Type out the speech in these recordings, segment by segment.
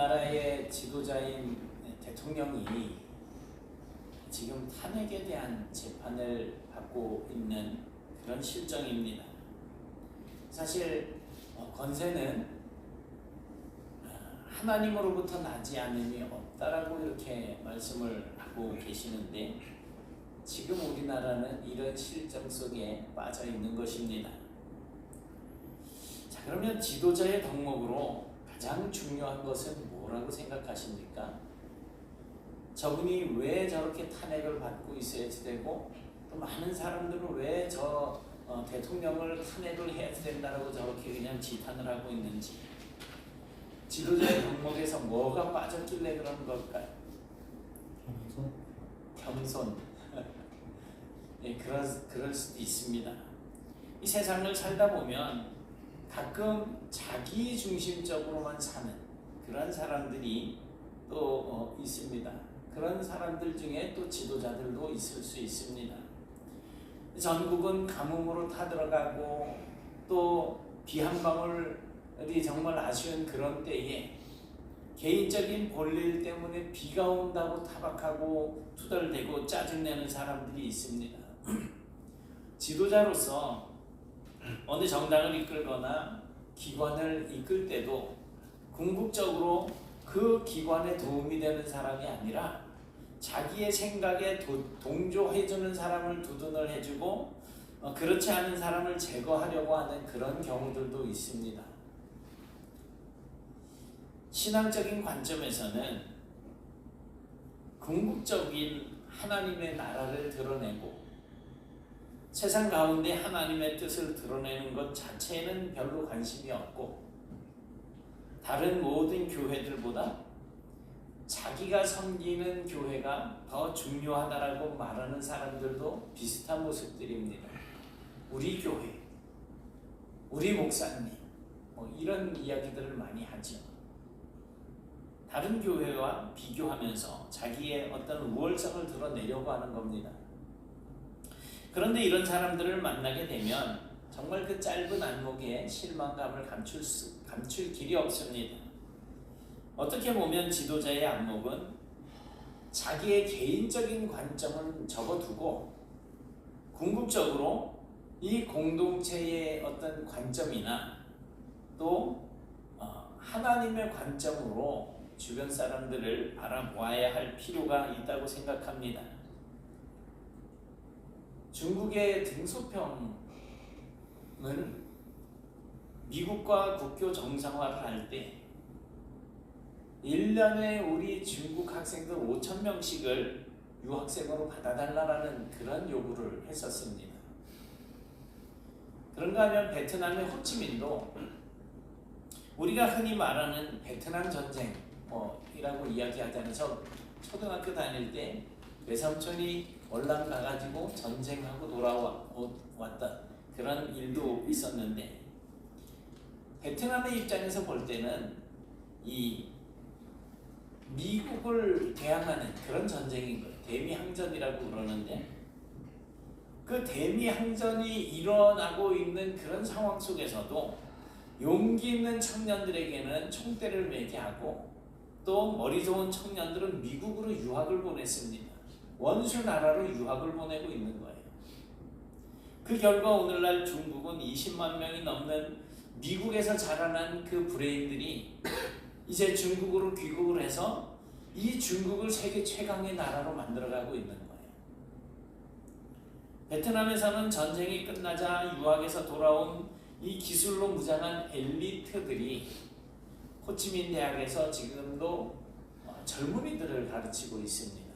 우리나라의 지도자인 대통령이 지금 탄핵에 대한 재판을 받고 있는 그런 실정입니다. 사실 권세는 하나님으로부터 나지 않음이 없다라고 이렇게 말씀을 하고 계시는데 지금 우리나라는 이런 실정 속에 빠져 있는 것입니다. 자, 그러면 지도자의 덕목으로 가장 중요한 것은 뭐라고 생각하십니까? 저분이 왜 저렇게 탄핵을 받고 있어야 되고 또 많은 사람들은 왜 대통령을 탄핵을 해야 된다고 저렇게 그냥 지탄을 하고 있는지, 지도자의 덕목에서 뭐가 빠졌길래 그런 걸까요? 겸손. 네, 그럴 수도 있습니다. 이 세상을 살다 보면 가끔 자기 중심적으로만 사는 그런 사람들이 또 있습니다. 그런 사람들 중에 또 지도자들도 있을 수 있습니다. 전국은 가뭄으로 타들어가고 또 비 한 방울이 정말 아쉬운 그런 때에 개인적인 볼일 때문에 비가 온다고 타박하고 투덜대고 짜증내는 사람들이 있습니다. 지도자로서 어느 정당을 이끌거나 기관을 이끌 때도 궁극적으로 그 기관에 도움이 되는 사람이 아니라 자기의 생각에 동조해주는 사람을 두둔을 해주고 그렇지 않은 사람을 제거하려고 하는 그런 경우들도 있습니다. 신앙적인 관점에서는 궁극적인 하나님의 나라를 드러내고 세상 가운데 하나님의 뜻을 드러내는 것 자체에는 별로 관심이 없고 다른 모든 교회들보다 자기가 섬기는 교회가 더 중요하다라고 말하는 사람들도 비슷한 모습들입니다. 우리 교회, 우리 목사님, 이런 이야기들을 많이 하죠. 다른 교회와 비교하면서 자기의 어떤 우월성을 드러내려고 하는 겁니다. 그런데 이런 사람들을 만나게 되면 정말 그 짧은 안목에 실망감을 감출 길이 없습니다. 어떻게 보면 지도자의 안목은 자기의 개인적인 관점은 접어두고 궁극적으로 이 공동체의 어떤 관점이나 또 하나님의 관점으로 주변 사람들을 바라보아야 할 필요가 있다고 생각합니다. 중국의 등소평은 미국과 국교 정상화를 할 때 1년에 우리 중국 학생들 5,000명씩을 유학생으로 받아달라는 그런 요구를 했었습니다. 그런가 하면 베트남의 호치민도 우리가 흔히 말하는 베트남 전쟁 이라고 이야기하잖아요. 저 초등학교 다닐 때 외삼촌이 월남 가가지고 전쟁하고 돌아왔던 그런 일도 있었는데 베트남의 입장에서 볼 때는 이 미국을 대항하는 그런 전쟁인 거예요. 대미항전이라고 그러는데 그 대미항전이 일어나고 있는 그런 상황 속에서도 용기 있는 청년들에게는 총대를 매게 하고 또 머리 좋은 청년들은 미국으로 유학을 보냈습니다. 원수 나라로 유학을 보내고 있는 거예요. 그 결과 오늘날 중국은 20만 명이 넘는 미국에서 자라난 그 브레인들이 이제 중국으로 귀국을 해서 이 중국을 세계 최강의 나라로 만들어가고 있는 거예요. 베트남에서는 전쟁이 끝나자 유학에서 돌아온 이 기술로 무장한 엘리트들이 호치민 대학에서 지금도 젊은이들을 가르치고 있습니다.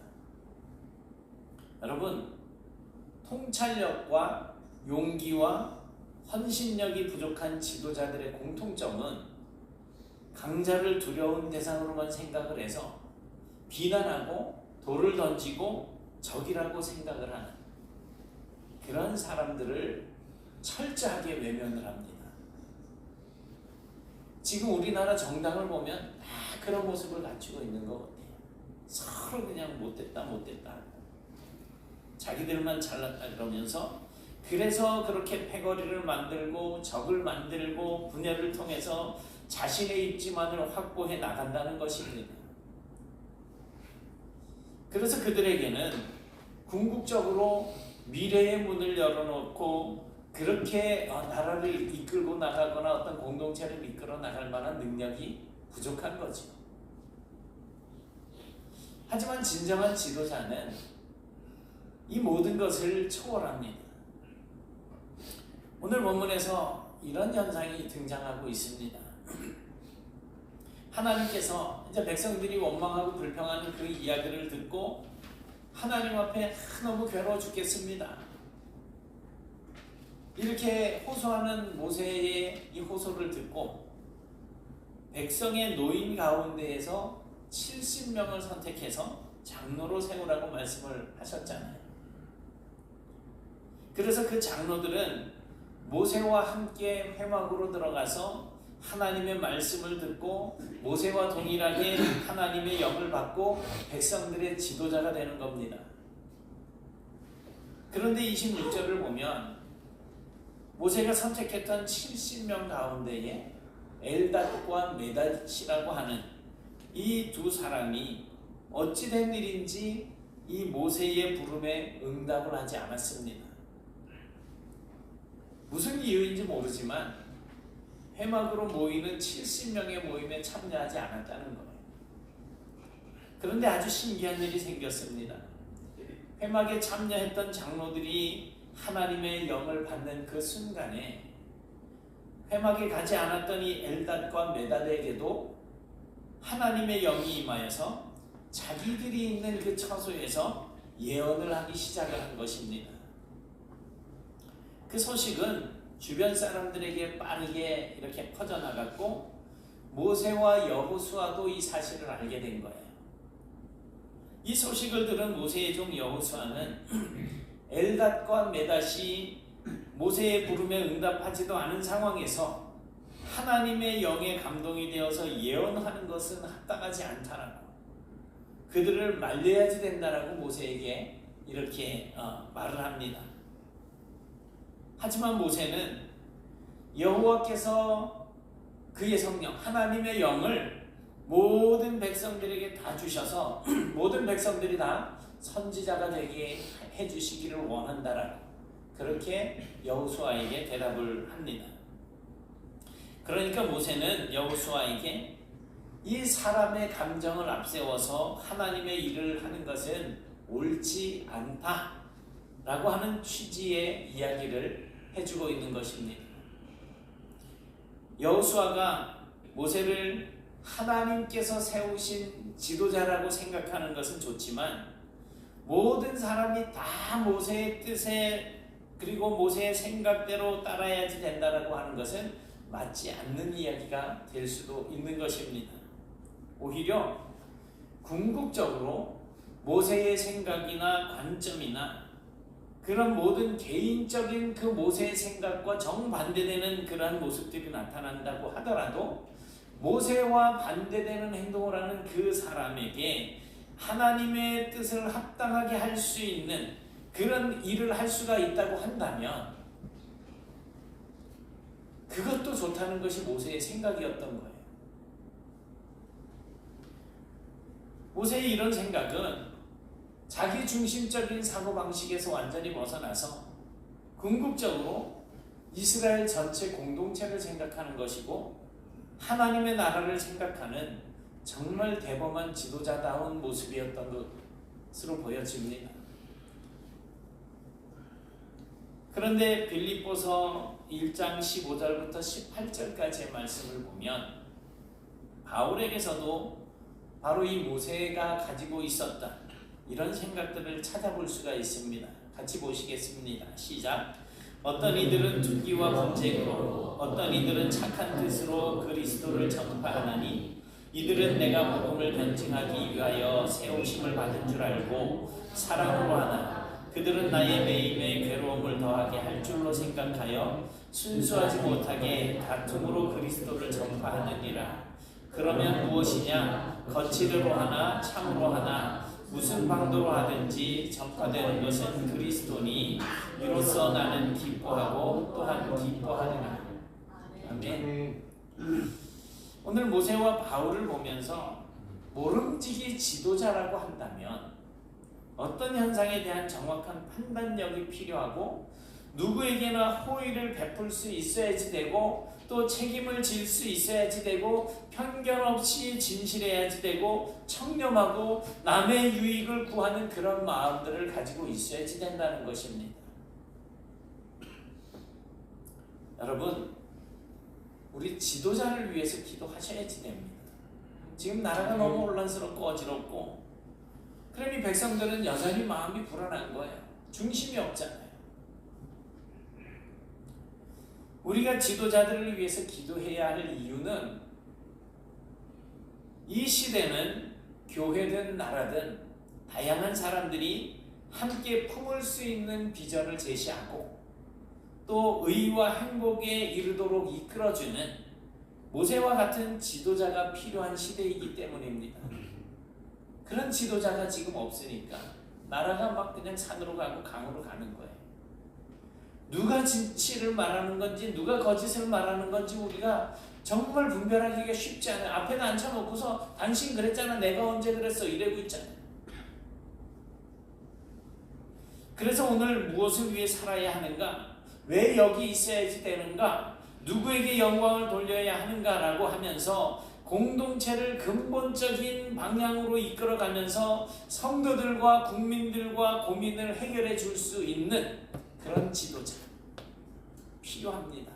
여러분, 통찰력과 용기와 헌신력이 부족한 지도자들의 공통점은 강자를 두려운 대상으로만 생각을 해서 비난하고 돌을 던지고 적이라고 생각을 하는 그런 사람들을 철저하게 외면을 합니다. 지금 우리나라 정당을 보면 다 그런 모습을 갖추고 있는 것 같아요. 서로 그냥 못됐다 자기들만 잘났다 그러면서 그래서 그렇게 패거리를 만들고 적을 만들고 분열을 통해서 자신의 입지만을 확보해 나간다는 것입니다. 그래서 그들에게는 궁극적으로 미래의 문을 열어놓고 그렇게 나라를 이끌고 나가거나 어떤 공동체를 이끌어 나갈 만한 능력이 부족한 거죠. 하지만 진정한 지도자는 이 모든 것을 초월합니다. 오늘 본문에서 이런 현상이 등장하고 있습니다. 하나님께서 이제 백성들이 원망하고 불평하는 그 이야기를 듣고 하나님 앞에 너무 괴로워 죽겠습니다. 이렇게 호소하는 모세의 이 호소를 듣고 백성의 노인 가운데에서 70명을 선택해서 장로로 세우라고 말씀을 하셨잖아요. 그래서 그 장로들은 모세와 함께 회막으로 들어가서 하나님의 말씀을 듣고 모세와 동일하게 하나님의 영을 받고 백성들의 지도자가 되는 겁니다. 그런데 26절을 보면 모세가 선택했던 70명 가운데에 엘닷과 메닷이라고 하는 이 두 사람이 어찌된 일인지 이 모세의 부름에 응답을 하지 않았습니다. 무슨 이유인지 모르지만 회막으로 모이는 70명의 모임에 참여하지 않았다는 거예요. 그런데 아주 신기한 일이 생겼습니다. 회막에 참여했던 장로들이 하나님의 영을 받는 그 순간에 회막에 가지 않았던 이 엘닷과 메닷에게도 하나님의 영이 임하여서 자기들이 있는 그 처소에서 예언을 하기 시작을 한 것입니다. 그 소식은 주변 사람들에게 빠르게 이렇게 퍼져나갔고 모세와 여호수아도 이 사실을 알게 된 거예요. 이 소식을 들은 모세의 종 여호수아는 엘닷과 메닷이 모세의 부름에 응답하지도 않은 상황에서 하나님의 영에 감동이 되어서 예언하는 것은 합당하지 않다라고 그들을 말려야지 된다라고 모세에게 이렇게 말을 합니다. 하지만 모세는 여호와께서 그의 성령 하나님의 영을 모든 백성들에게 다 주셔서 모든 백성들이 다 선지자가 되게 해주시기를 원한다라고 그렇게 여호수아에게 대답을 합니다. 그러니까 모세는 여호수아에게 이 사람의 감정을 앞세워서 하나님의 일을 하는 것은 옳지 않다라고 하는 취지의 이야기를 해주고 있는 것입니다. 여호수아가 모세를 하나님께서 세우신 지도자라고 생각하는 것은 좋지만 모든 사람이 다 모세의 뜻에 그리고 모세의 생각대로 따라야지 된다라고 하는 것은 맞지 않는 이야기가 될 수도 있는 것입니다. 오히려 궁극적으로 모세의 생각이나 관점이나 그런 모든 개인적인 그 모세의 생각과 정반대되는 그러한 모습들이 나타난다고 하더라도 모세와 반대되는 행동을 하는 그 사람에게 하나님의 뜻을 합당하게 할 수 있는 그런 일을 할 수가 있다고 한다면 그것도 좋다는 것이 모세의 생각이었던 거예요. 모세의 이런 생각은 자기 중심적인 사고방식에서 완전히 벗어나서 궁극적으로 이스라엘 전체 공동체를 생각하는 것이고 하나님의 나라를 생각하는 정말 대범한 지도자다운 모습이었던 것으로 보여집니다. 그런데 빌립보서 1장 15절부터 18절까지의 말씀을 보면 바울에게서도 바로 이 모세가 가지고 있었다 이런 생각들을 찾아볼 수가 있습니다. 같이 보시겠습니다. 시작. 어떤 이들은 투기와 분쟁으로 어떤 이들은 착한 뜻으로 그리스도를 전파하나니 이들은 내가 복음을 변증하기 위하여 세우심을 받은 줄 알고 사랑으로 하나 그들은 나의 매임에 괴로움을 더하게 할 줄로 생각하여 순수하지 못하게 다툼으로 그리스도를 전파하느니라. 그러면 무엇이냐? 거칠으로 하나 참으로 하나 무슨 방도로 하든지 전파되는 것은 그리스도니 이로써 나는 기뻐하고 또한 기뻐하리라. 아멘. 오늘 모세와 바울을 보면서 모름지기 지도자라고 한다면 어떤 현상에 대한 정확한 판단력이 필요하고 누구에게나 호의를 베풀 수 있어야지 되고 또 책임을 질 수 있어야지 되고 편견 없이 진실해야지 되고 청렴하고 남의 유익을 구하는 그런 마음들을 가지고 있어야지 된다는 것입니다. 여러분, 우리 지도자를 위해서 기도하셔야지 됩니다. 지금 나라가 너무 혼란스럽고 어지럽고 그러니 백성들은 여전히 마음이 불안한 거예요. 중심이 없잖아요. 우리가 지도자들을 위해서 기도해야 할 이유는 이 시대는 교회든 나라든 다양한 사람들이 함께 품을 수 있는 비전을 제시하고 또 의와 행복에 이르도록 이끌어주는 모세와 같은 지도자가 필요한 시대이기 때문입니다. 그런 지도자가 지금 없으니까 나라가 막 그냥 산으로 가고 강으로 가는 거예요. 누가 진실을 말하는 건지 누가 거짓을 말하는 건지 우리가 정말 분별하기가 쉽지 않아요. 앞에다 앉혀놓고서 당신 그랬잖아, 내가 언제 그랬어 이러고 있잖아요. 그래서 오늘 무엇을 위해 살아야 하는가, 왜 여기 있어야지 되는가, 누구에게 영광을 돌려야 하는가라고 하면서 공동체를 근본적인 방향으로 이끌어가면서 성도들과 국민들과 고민을 해결해 줄 수 있는 그런 지도자 필요합니다.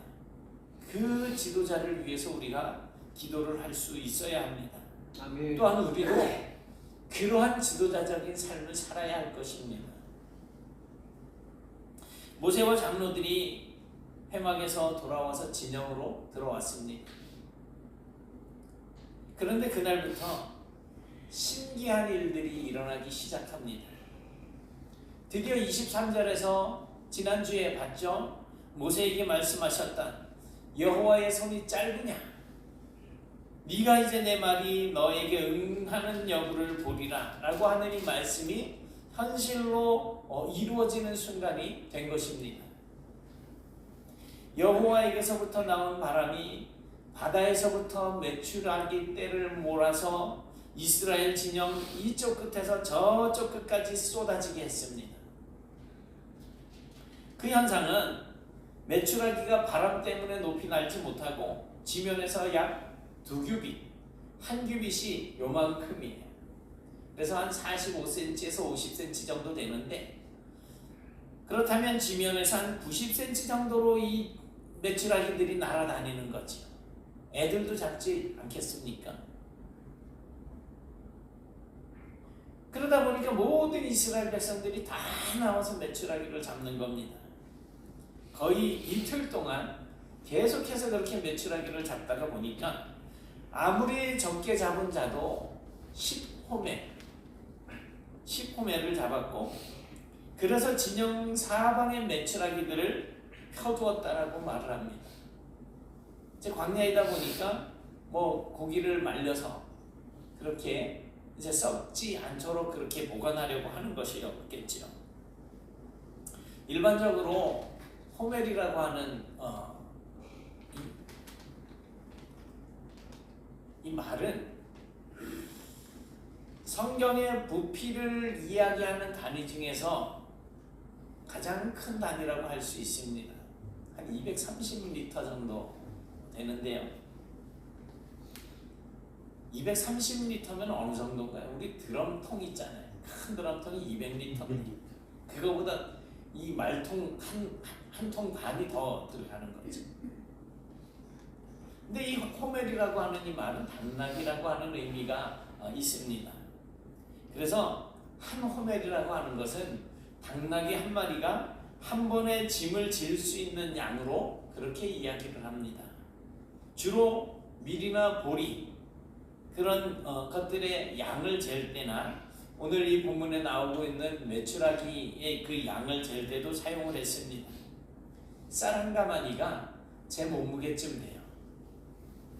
그 지도자를 위해서 우리가 기도를 할 수 있어야 합니다. 아멘. 또한 우리도 그러한 지도자적인 삶을 살아야 할 것입니다. 모세와 장로들이 회막에서 돌아와서 진영으로 들어왔습니다. 그런데 그날부터 신기한 일들이 일어나기 시작합니다. 드디어 23절에서 지난주에 봤죠? 모세에게 말씀하셨다. 여호와의 손이 짧으냐? 네가 이제 내 말이 너에게 응하는 여부를 보리라 라고 하는 이 말씀이 현실로 이루어지는 순간이 된 것입니다. 여호와에게서부터 나온 바람이 바다에서부터 메추라기 떼를 몰아서 이스라엘 진영 이쪽 끝에서 저쪽 끝까지 쏟아지게 했습니다. 그 현상은 메추라기가 바람 때문에 높이 날지 못하고 지면에서 약 2규빗, 한 규빗이 요만큼이에요. 그래서 한 45cm에서 50cm 정도 되는데, 그렇다면 지면에서 한 90cm 정도로 이 메추라기들이 날아다니는 거죠. 애들도 잡지 않겠습니까? 그러다 보니까 모든 이스라엘 백성들이 다 나와서 메추라기를 잡는 겁니다. 거의 이틀 동안 계속해서 그렇게 메추라기를 잡다가 보니까 아무리 적게 잡은 자도 10호매를 잡았고, 그래서 진영 사방의 메추라기들을 펴두었다라고 말을 합니다. 이제 광야이다 보니까 뭐 고기를 말려서 그렇게 이제 썩지 않도록 그렇게 보관하려고 하는 것이었겠죠. 일반적으로 호멜이라고 하는 이 말은 성경의 부피를 이야기하는 단위 중에서 가장 큰 단위라고 할 수 있습니다. 한 230리터 정도 되는데요. 230리터면 어느 정도인가요? 우리 드럼통 있잖아요. 큰 드럼통이 200리터입니다. 그거보다 이 말통 한 통 반이 더 들어가는 거죠. 근데 이 호멜이라고 하는 이 말은 당나귀라고 하는 의미가 있습니다. 그래서 한 호멜이라고 하는 것은 당나귀 한 마리가 한 번에 짐을 질 수 있는 양으로 그렇게 이야기를 합니다. 주로 밀이나 보리 그런 것들의 양을 잴 때나 오늘 이 본문에 나오고 있는 메추라기의 그 양을 잴 때도 사용을 했습니다. 쌀 한 가마니가 제 몸무게쯤 돼요.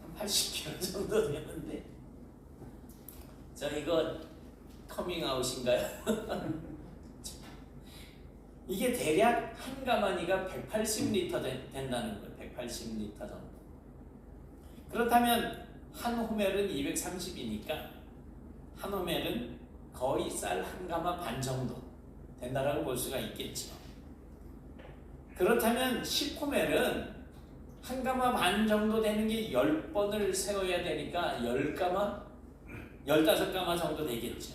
한 80kg 정도 되는데 저 이거 커밍아웃인가요? 이게 대략 한 가마니가 180리터 된다는 거예요. 180리터 정도. 그렇다면 한 호멜은 230이니까 한 호멜은 거의 쌀 한 가마 반 정도 된다라고 볼 수가 있겠죠. 그렇다면 10호멜은 한 가마 반 정도 되는 게 10번을 세워야 되니까 10가마, 15가마 정도 되겠죠.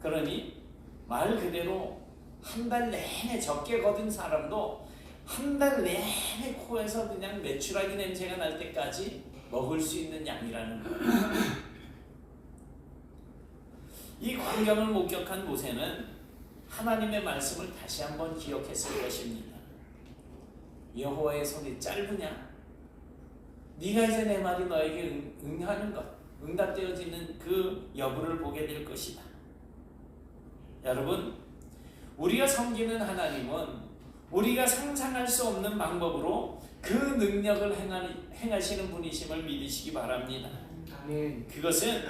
그러니 말 그대로 한 달 내내 적게 거둔 사람도 한 달 내내 코에서 그냥 메추라기 냄새가 날 때까지 먹을 수 있는 양이라는 거예요. 이 광경을 목격한 모세는 하나님의 말씀을 다시 한번 기억했을 것입니다. 여호와의 손이 짧으냐? 네가 이제 내 말이 너에게 응하는 것, 응답되어지는 그 여부를 보게 될 것이다. 여러분, 우리가 섬기는 하나님은 우리가 상상할 수 없는 방법으로 그 능력을 행하시는 분이심을 믿으시기 바랍니다. 아멘. 그것은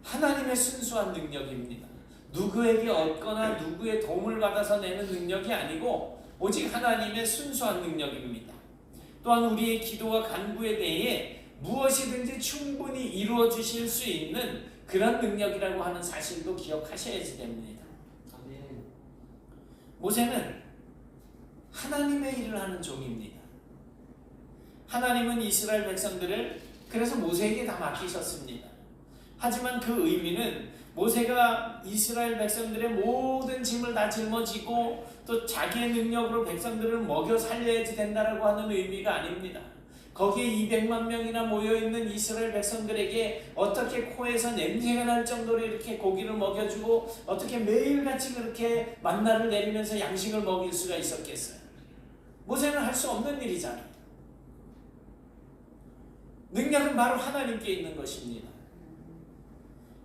하나님의 순수한 능력입니다. 누구에게 얻거나 누구의 도움을 받아서 내는 능력이 아니고 오직 하나님의 순수한 능력입니다. 또한 우리의 기도와 간구에 대해 무엇이든지 충분히 이루어 주실 수 있는 그런 능력이라고 하는 사실도 기억하셔야지 됩니다. 아멘. 모세는 하나님의 일을 하는 종입니다. 하나님은 이스라엘 백성들을 그래서 모세에게 다 맡기셨습니다. 하지만 그 의미는 모세가 이스라엘 백성들의 모든 짐을 다 짊어지고 또 자기의 능력으로 백성들을 먹여 살려야지 된다라고 하는 의미가 아닙니다. 거기에 200만 명이나 모여있는 이스라엘 백성들에게 어떻게 코에서 냄새가 날 정도로 이렇게 고기를 먹여주고 어떻게 매일같이 그렇게 만나를 내리면서 양식을 먹일 수가 있었겠어요? 모세는 할 수 없는 일이잖아요. 능력은 바로 하나님께 있는 것입니다.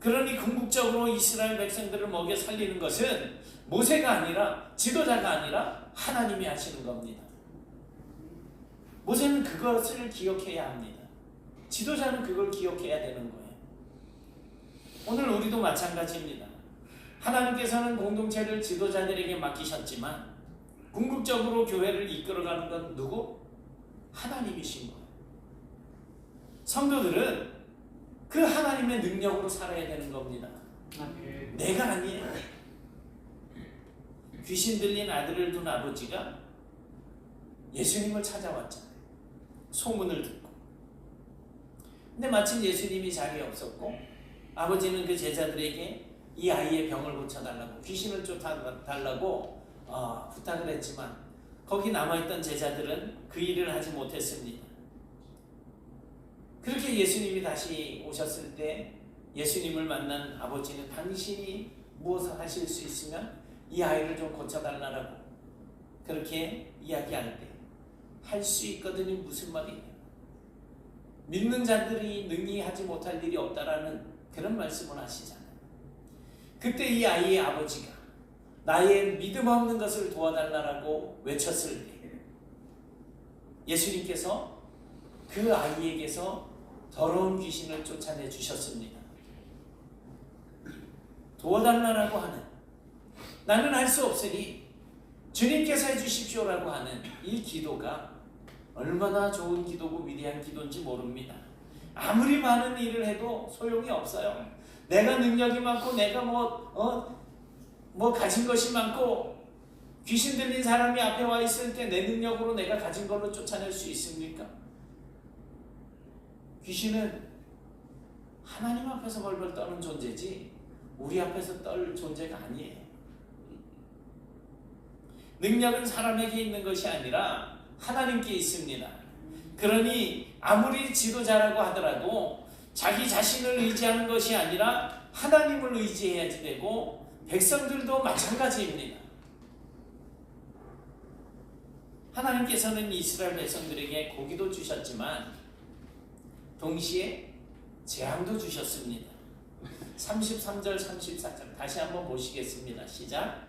그러니 궁극적으로 이스라엘 백성들을 먹여 살리는 것은 모세가 아니라 지도자가 아니라 하나님이 하시는 겁니다. 모세는 그것을 기억해야 합니다. 지도자는 그걸 기억해야 되는 거예요. 오늘 우리도 마찬가지입니다. 하나님께서는 공동체를 지도자들에게 맡기셨지만 궁극적으로 교회를 이끌어가는 건 누구? 하나님이신 거예요. 성도들은 그 하나님의 능력으로 살아야 되는 겁니다. 아멘. 내가 아니에요. 귀신 들린 아들을 둔 아버지가 예수님을 찾아왔잖아요. 소문을 듣고. 근데 마침 예수님이 자리에 없었고 아버지는 그 제자들에게 이 아이의 병을 고쳐달라고, 귀신을 쫓아달라고 부탁을 했지만 거기 남아있던 제자들은 그 일을 하지 못했습니다. 그렇게 예수님이 다시 오셨을 때 예수님을 만난 아버지는 당신이 무엇을 하실 수 있으면 이 아이를 좀 고쳐달라고 그렇게 이야기할 때 할 수 있거든요. 무슨 말이에요? 믿는 자들이 능히 하지 못할 일이 없다라는 그런 말씀을 하시잖아요. 그때 이 아이의 아버지가 나의 믿음 없는 것을 도와달라고 외쳤을 때 예수님께서 그 아이에게서 더러운 귀신을 쫓아내 주셨습니다. 도와달라고 하는, 나는 할 수 없으니 주님께서 해주십시오라고 하는 이 기도가 얼마나 좋은 기도고 위대한 기도인지 모릅니다. 아무리 많은 일을 해도 소용이 없어요. 내가 능력이 많고 내가 뭐 가진 것이 많고 귀신 들린 사람이 앞에 와 있을 때 내 능력으로 내가 가진 걸로 쫓아낼 수 있습니까? 귀신은 하나님 앞에서 벌벌 떠는 존재지 우리 앞에서 떨 존재가 아니에요. 능력은 사람에게 있는 것이 아니라 하나님께 있습니다. 그러니 아무리 지도자라고 하더라도 자기 자신을 의지하는 것이 아니라 하나님을 의지해야지 되고 백성들도 마찬가지입니다. 하나님께서는 이스라엘 백성들에게 고기도 주셨지만 동시에 재앙도 주셨습니다. 33절 34절 다시 한번 보시겠습니다. 시작.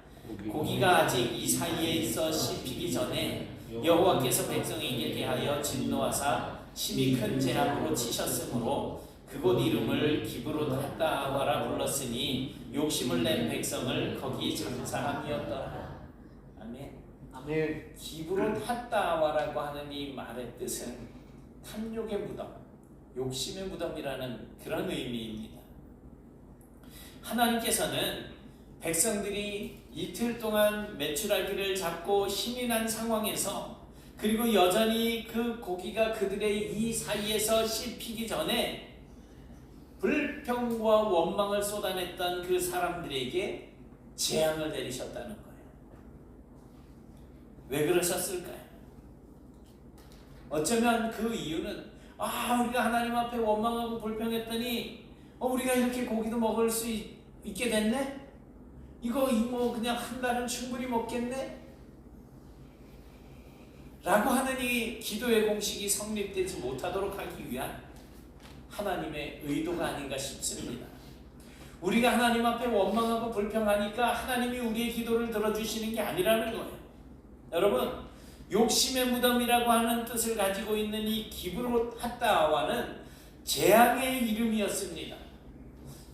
고기가 아직 이 사이에 있어 씹히기 전에 여호와께서 백성에게 대하여 진노하사 심히 큰 재앙으로 치셨으므로 그곳 이름을 기브롯 핫다와라 불렀으니 욕심을 낸 백성을 거기 장사함이었더라. 아멘. 아멘. 기브롯 핫다와라고 하는 이 말의 뜻은 탐욕의 무덤, 욕심의 무덤이라는 그런 의미입니다. 하나님께서는 백성들이 이틀 동안 메추라기를 잡고 힘이 난 상황에서, 그리고 여전히 그 고기가 그들의 이 사이에서 씹히기 전에 불평과 원망을 쏟아냈던 그 사람들에게 재앙을 내리셨다는 거예요. 왜 그러셨을까요? 어쩌면 그 이유는 우리가 하나님 앞에 원망하고 불평했더니 우리가 이렇게 고기도 먹을 수 있게 됐네? 이거 그냥 한 달은 충분히 먹겠네? 라고 하는 이 기도의 공식이 성립되지 못하도록 하기 위한 하나님의 의도가 아닌가 싶습니다. 우리가 하나님 앞에 원망하고 불평하니까 하나님이 우리의 기도를 들어주시는 게 아니라는 거예요. 여러분, 욕심의 무덤이라고 하는 뜻을 가지고 있는 이 기브롯 핫다와는 재앙의 이름이었습니다.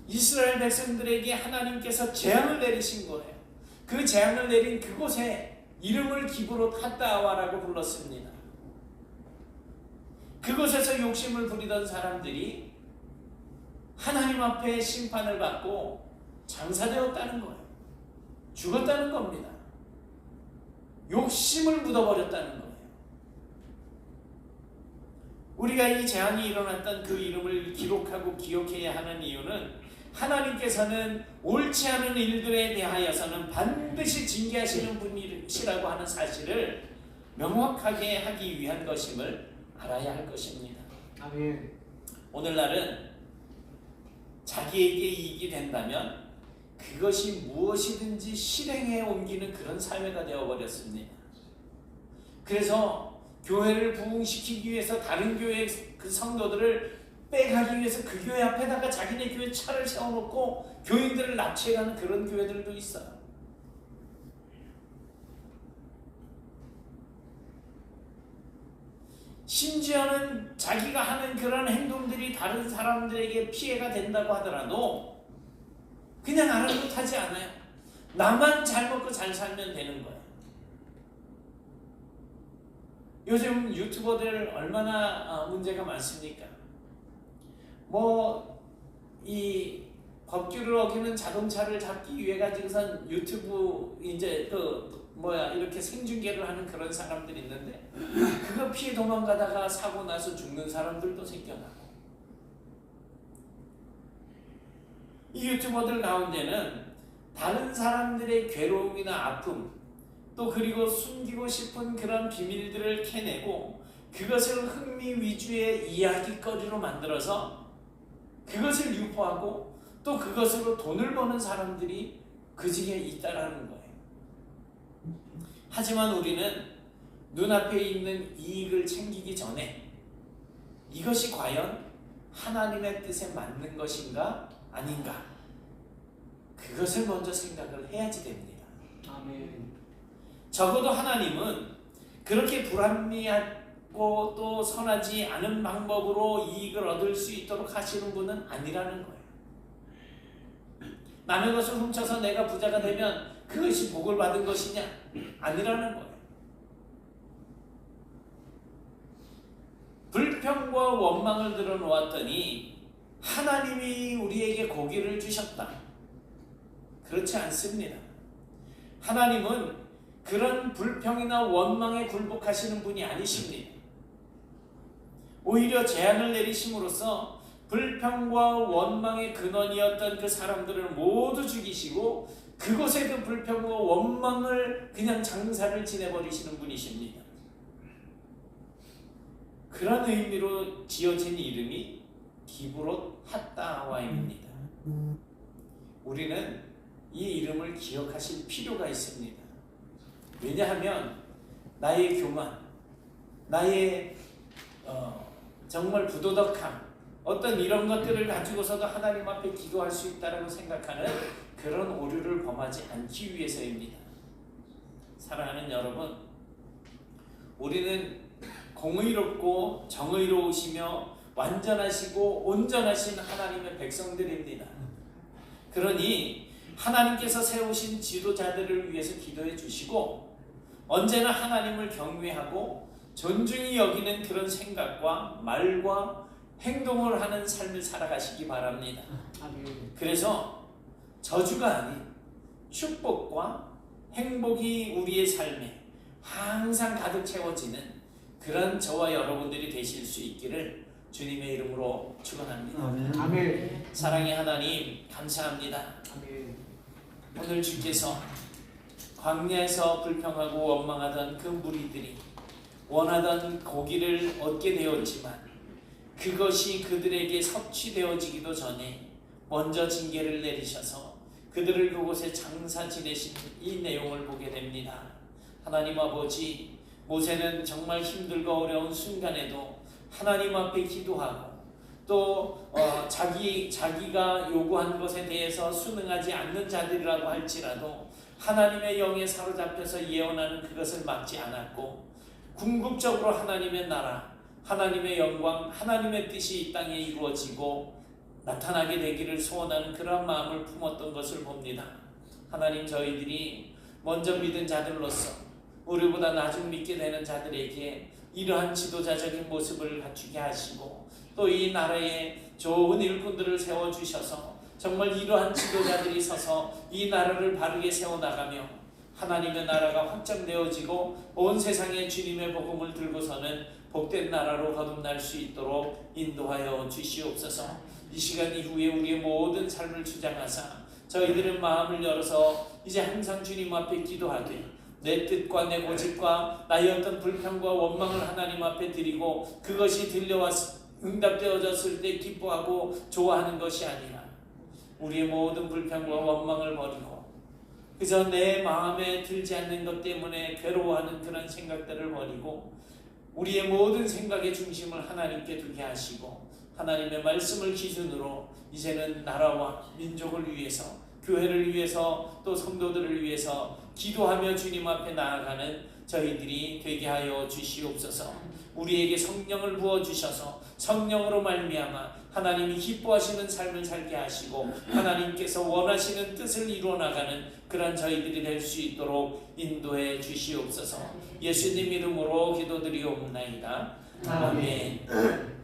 이스라엘 백성들에게 하나님께서 재앙을 내리신 거예요. 그 재앙을 내린 그곳에 이름을 기브롯 핫다와라고 불렀습니다. 그곳에서 욕심을 부리던 사람들이 하나님 앞에 심판을 받고 장사되었다는 거예요. 죽었다는 겁니다. 욕심을 묻어버렸다는 거예요. 우리가 이 재앙이 일어났던 그 이름을 기록하고 기억해야 하는 이유는 하나님께서는 옳지 않은 일들에 대하여서는 반드시 징계하시는 분이시라고 하는 사실을 명확하게 하기 위한 것임을 알아야 할 것입니다. 아멘. 오늘날은 자기에게 이익이 된다면 그것이 무엇이든지 실행에 옮기는 그런 사회가 되어버렸습니다. 그래서 교회를 부흥시키기 위해서 다른 교회 그 성도들을 빼가기 위해서 그 교회 앞에다가 자기네 교회 차를 세워놓고 교인들을 납치해가는 그런 교회들도 있어요. 심지어는 자기가 하는 그런 행동들이 다른 사람들에게 피해가 된다고 하더라도 그냥 아랑곳하지 않아요. 나만 잘 먹고 잘 살면 되는 거예요. 요즘 유튜버들 얼마나 문제가 많습니까? 이 법규를 어기는 자동차를 잡기 위해 가지고선 유튜브 이렇게 생중계를 하는 그런 사람들이 있는데 그거 피해 도망가다가 사고 나서 죽는 사람들도 생겨나고, 이 유튜버들 가운데는 다른 사람들의 괴로움이나 아픔, 또 그리고 숨기고 싶은 그런 비밀들을 캐내고 그것을 흥미 위주의 이야기거리로 만들어서 그것을 유포하고 또 그것으로 돈을 버는 사람들이 그 중에 있다라는 거예요. 하지만 우리는 눈앞에 있는 이익을 챙기기 전에 이것이 과연 하나님의 뜻에 맞는 것인가 아닌가, 그것을 먼저 생각을 해야지 됩니다. 아멘. 적어도 하나님은 그렇게 불합리하고 또 선하지 않은 방법으로 이익을 얻을 수 있도록 하시는 분은 아니라는 거예요. 남의 것을 훔쳐서 내가 부자가 되면 그것이 복을 받은 것이냐? 아니라는 거예요. 불평과 원망을 들어놓았더니 하나님이 우리에게 고기를 주셨다. 그렇지 않습니다. 하나님은 그런 불평이나 원망에 굴복하시는 분이 아니십니다. 오히려 재앙을 내리심으로써 불평과 원망의 근원이었던 그 사람들을 모두 죽이시고 그곳에 그 불평과 원망을 그냥 장사를 지내버리시는 분이십니다. 그런 의미로 지어진 이름이 기브롯 핫다와임입니다. 우리는 이 이름을 기억하실 필요가 있습니다. 왜냐하면 나의 교만, 나의 정말 부도덕함, 어떤 이런 것들을 가지고서도 하나님 앞에 기도할 수 있다고 생각하는 그런 오류를 범하지 않기 위해서입니다. 사랑하는 여러분, 우리는 공의롭고 정의로우시며 완전하시고 온전하신 하나님의 백성들입니다. 그러니 하나님께서 세우신 지도자들을 위해서 기도해 주시고 언제나 하나님을 경외하고 존중히 여기는 그런 생각과 말과 행동을 하는 삶을 살아가시기 바랍니다. 아멘. 그래서 저주가 아닌 축복과 행복이 우리의 삶에 항상 가득 채워지는 그런 저와 여러분들이 되실 수 있기를 주님의 이름으로 축원합니다. 아멘. 사랑의 하나님 감사합니다. 아멘. 오늘 주께서 광야에서 불평하고 원망하던 그 무리들이 원하던 고기를 얻게 되었지만 그것이 그들에게 섭취되어지기도 전에 먼저 징계를 내리셔서 그들을 그곳에 장사 지내신 이 내용을 보게 됩니다. 하나님 아버지, 모세는 정말 힘들고 어려운 순간에도 하나님 앞에 기도하고 또 자기가 요구한 것에 대해서 순응하지 않는 자들이라고 할지라도 하나님의 영에 사로잡혀서 예언하는 그것을 막지 않았고 궁극적으로 하나님의 나라, 하나님의 영광, 하나님의 뜻이 이 땅에 이루어지고 나타나게 되기를 소원하는 그러한 마음을 품었던 것을 봅니다. 하나님, 저희들이 먼저 믿은 자들로서 우리보다 나중 믿게 되는 자들에게 이러한 지도자적인 모습을 갖추게 하시고 또 이 나라에 좋은 일꾼들을 세워주셔서 정말 이러한 지도자들이 서서 이 나라를 바르게 세워나가며 하나님의 나라가 확장되어지고 온 세상에 주님의 복음을 들고서는 복된 나라로 거듭날 수 있도록 인도하여 주시옵소서. 이 시간 이후에 우리의 모든 삶을 주장하사 저희들의 마음을 열어서 이제 항상 주님 앞에 기도하되 내 뜻과 내 고집과 나의 어떤 불평과 원망을 하나님 앞에 드리고 그것이 들려와서 응답되어졌을 때 기뻐하고 좋아하는 것이 아니라 우리의 모든 불평과 원망을 버리고 그저 내 마음에 들지 않는 것 때문에 괴로워하는 그런 생각들을 버리고 우리의 모든 생각의 중심을 하나님께 두게 하시고 하나님의 말씀을 기준으로 이제는 나라와 민족을 위해서 교회를 위해서 또 성도들을 위해서 기도하며 주님 앞에 나아가는 저희들이 되게 하여 주시옵소서. 우리에게 성령을 부어주셔서 성령으로 말미암아 하나님이 기뻐하시는 삶을 살게 하시고 하나님께서 원하시는 뜻을 이루어나가는 그런 저희들이 될 수 있도록 인도해 주시옵소서. 예수님 이름으로 기도드리옵나이다. 아멘.